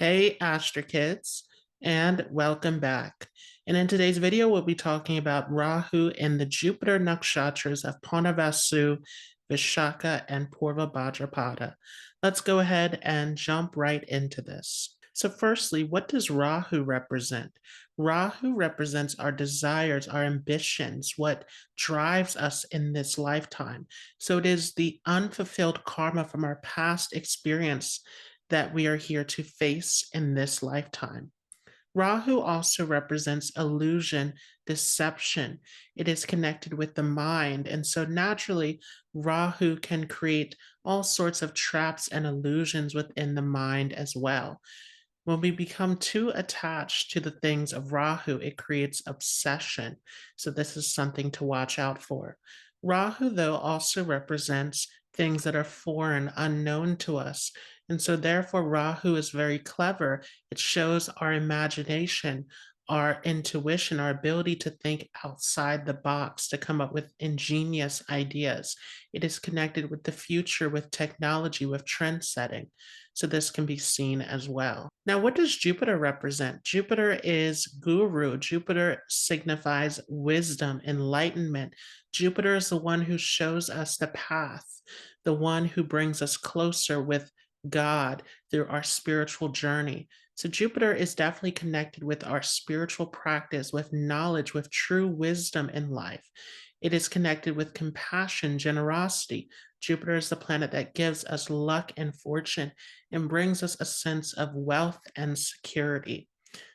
Hey, Astro Kids, and welcome back. And in today's video, we'll be talking about Rahu and the Jupiter Nakshatras of Punarvasu, Vishakha, and Purva Bhadrapada. Let's go ahead and jump right into this. So firstly, what does Rahu represent? Rahu represents our desires, our ambitions, what drives us in this lifetime. So it is the unfulfilled karma from our past experience that we are here to face in this lifetime. Rahu also represents illusion, deception. It is connected with the mind. And so naturally, Rahu can create all sorts of traps and illusions within the mind as well. When we become too attached to the things of Rahu, it creates obsession. So this is something to watch out for. Rahu, though, also represents things that are foreign, unknown to us. And so therefore, Rahu is very clever. It shows our imagination, our intuition, our ability to think outside the box, to come up with ingenious ideas. It is connected with the future, with technology, with trend setting. So this can be seen as well. Now, what does Jupiter represent? Jupiter is guru. Jupiter signifies wisdom, enlightenment. Jupiter is the one who shows us the path, the one who brings us closer with God through our spiritual journey. So Jupiter is definitely connected with our spiritual practice, with knowledge, with true wisdom in life. It is connected with compassion, generosity. Jupiter is the planet that gives us luck and fortune and brings us a sense of wealth and security.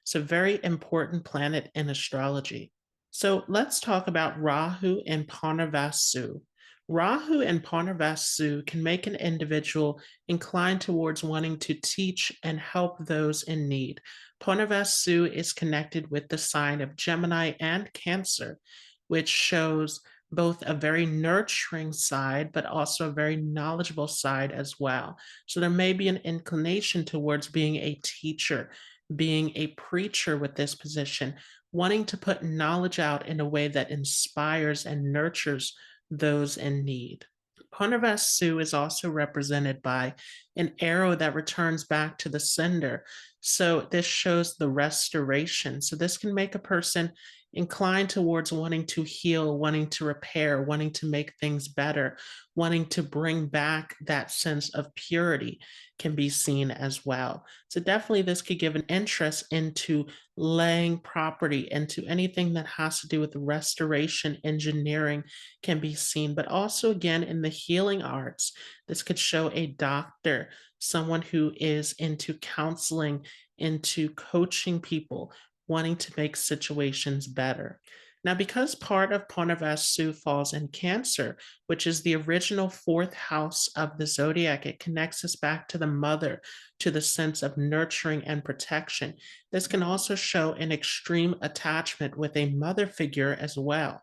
So very important planet in astrology. So let's talk about Rahu and Punarvasu. Rahu and Punarvasu can make an individual inclined towards wanting to teach and help those in need. Punarvasu is connected with the sign of Gemini and Cancer, which shows both a very nurturing side, but also a very knowledgeable side as well. So there may be an inclination towards being a teacher, being a preacher with this position, wanting to put knowledge out in a way that inspires and nurtures those in need. Punarvasu is also represented by an arrow that returns back to the sender. So this shows the restoration. So this can make a person inclined towards wanting to heal, wanting to repair, wanting to make things better, wanting to bring back that sense of purity can be seen as well. So definitely this could give an interest into laying property, into anything that has to do with restoration, engineering can be seen, but also again in the healing arts, this could show a doctor, someone who is into counseling, into coaching people, wanting to make situations better. Now, because part of Punarvasu falls in Cancer, which is the original fourth house of the zodiac, it connects us back to the mother, to the sense of nurturing and protection. This can also show an extreme attachment with a mother figure as well.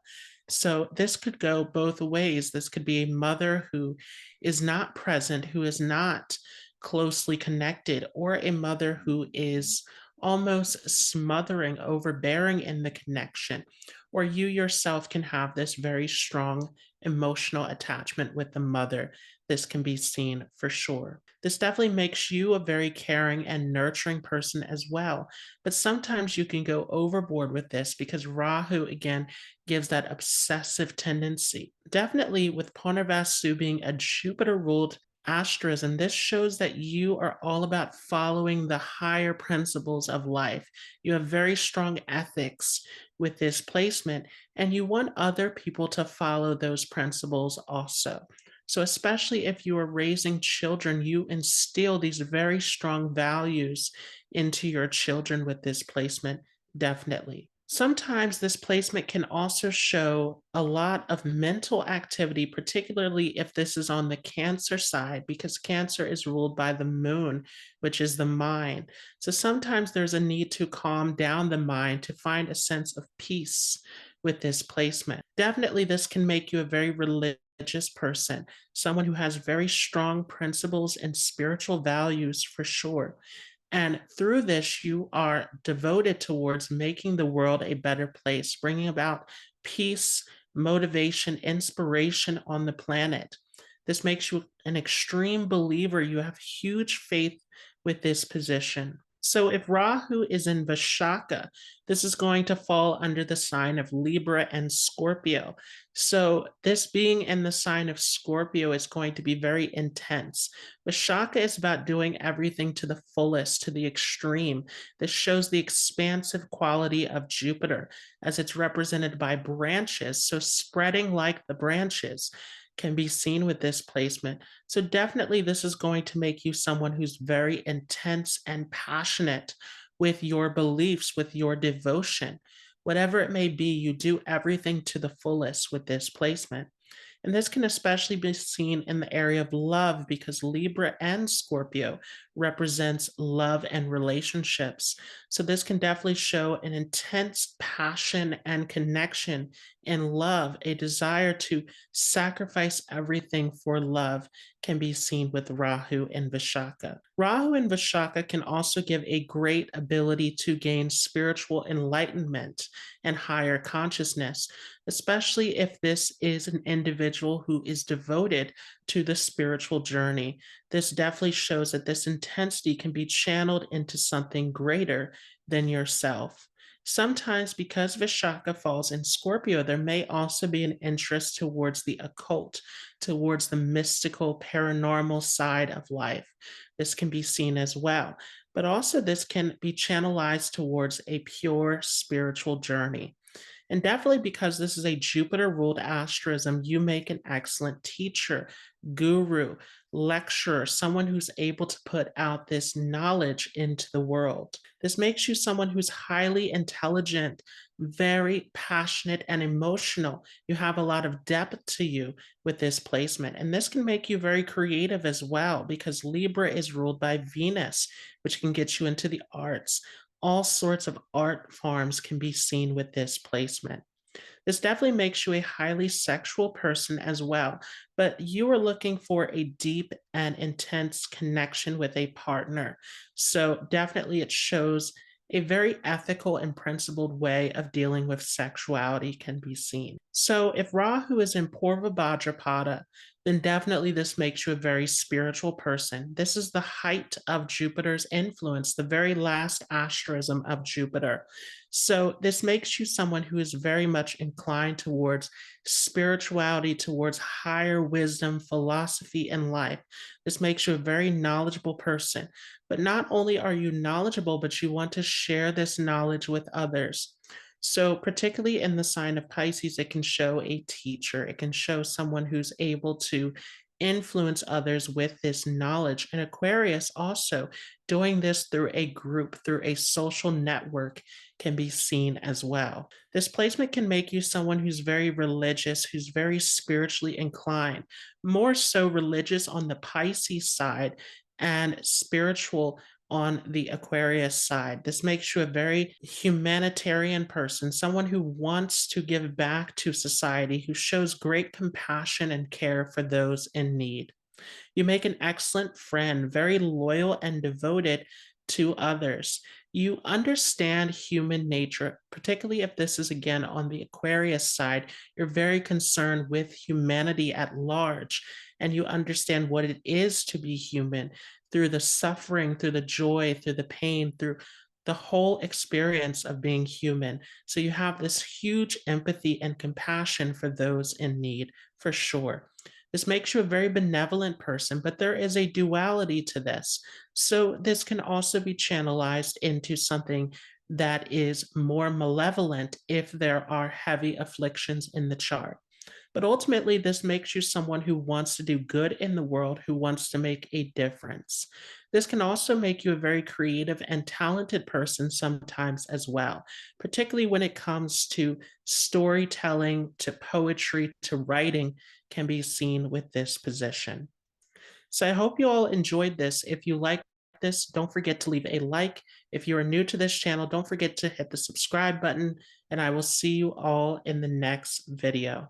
So this could go both ways. This could be a mother who is not present, who is not closely connected, or a mother who is almost smothering, overbearing in the connection, or you yourself can have this very strong emotional attachment with the mother. This can be seen for sure. This definitely makes you a very caring and nurturing person as well. But sometimes you can go overboard with this because Rahu, again, gives that obsessive tendency. Definitely with Punarvasu being a Jupiter ruled asterism, this shows that you are all about following the higher principles of life. You have very strong ethics with this placement, and you want other people to follow those principles also. So, especially if you are raising children, you instill these very strong values into your children with this placement, definitely. Sometimes this placement can also show a lot of mental activity, particularly if this is on the Cancer side, because Cancer is ruled by the moon, which is the mind. So sometimes there's a need to calm down the mind to find a sense of peace with this placement. Definitely, this can make you a very religious person, someone who has very strong principles and spiritual values for sure. And through this, you are devoted towards making the world a better place, bringing about peace, motivation, inspiration on the planet. This makes you an extreme believer. You have huge faith with this position. So if Rahu is in Vishakha, this is going to fall under the sign of Libra and Scorpio. So this being in the sign of Scorpio is going to be very intense. Vishakha is about doing everything to the fullest, to the extreme. This shows the expansive quality of Jupiter as it's represented by branches. So spreading like the branches can be seen with this placement. So definitely this is going to make you someone who's very intense and passionate with your beliefs, with your devotion. Whatever it may be, you do everything to the fullest with this placement. And this can especially be seen in the area of love because Libra and Scorpio represents love and relationships. So this can definitely show an intense passion and connection in love, a desire to sacrifice everything for love can be seen with Rahu and Vishakha. Rahu and Vishakha can also give a great ability to gain spiritual enlightenment and higher consciousness, especially if this is an individual who is devoted to the spiritual journey. This definitely shows that this intensity can be channeled into something greater than yourself. Sometimes, because Vishakha falls in Scorpio, there may also be an interest towards the occult, towards the mystical, paranormal side of life. This can be seen as well. But also, this can be channelized towards a pure spiritual journey. And definitely because this is a Jupiter ruled asterism, you make an excellent teacher, guru, lecturer, someone who's able to put out this knowledge into the world. This makes you someone who's highly intelligent, very passionate, and emotional. You have a lot of depth to you with this placement. And this can make you very creative as well because Libra is ruled by Venus, which can get you into the arts. All sorts of art forms can be seen with this placement. This definitely makes you a highly sexual person as well, but you are looking for a deep and intense connection with a partner. So definitely it shows a very ethical and principled way of dealing with sexuality can be seen. So if Rahu is in Purva Bhadrapada, then definitely this makes you a very spiritual person. This is the height of Jupiter's influence, the very last asterism of Jupiter. So this makes you someone who is very much inclined towards spirituality, towards higher wisdom, philosophy, and life. This makes you a very knowledgeable person. But not only are you knowledgeable, but you want to share this knowledge with others. So, particularly in the sign of Pisces, it can show a teacher, it can show someone who's able to influence others with this knowledge. And Aquarius also doing this through a group, through a social network, can be seen as well. This placement can make you someone who's very religious, who's very spiritually inclined, more so religious on the Pisces side and spiritual on the Aquarius side. This makes you a very humanitarian person, someone who wants to give back to society, who shows great compassion and care for those in need. You make an excellent friend, very loyal and devoted to others. You understand human nature, particularly if this is again on the Aquarius side. You're very concerned with humanity at large, and you understand what it is to be human through the suffering, through the joy, through the pain, through the whole experience of being human. So you have this huge empathy and compassion for those in need, for sure. This makes you a very benevolent person, but there is a duality to this. So this can also be channelized into something that is more malevolent if there are heavy afflictions in the chart. But ultimately, this makes you someone who wants to do good in the world, who wants to make a difference. This can also make you a very creative and talented person sometimes as well, particularly when it comes to storytelling, to poetry, to writing, can be seen with this position. So I hope you all enjoyed this. If you like this, don't forget to leave a like. If you are new to this channel, don't forget to hit the subscribe button, and I will see you all in the next video.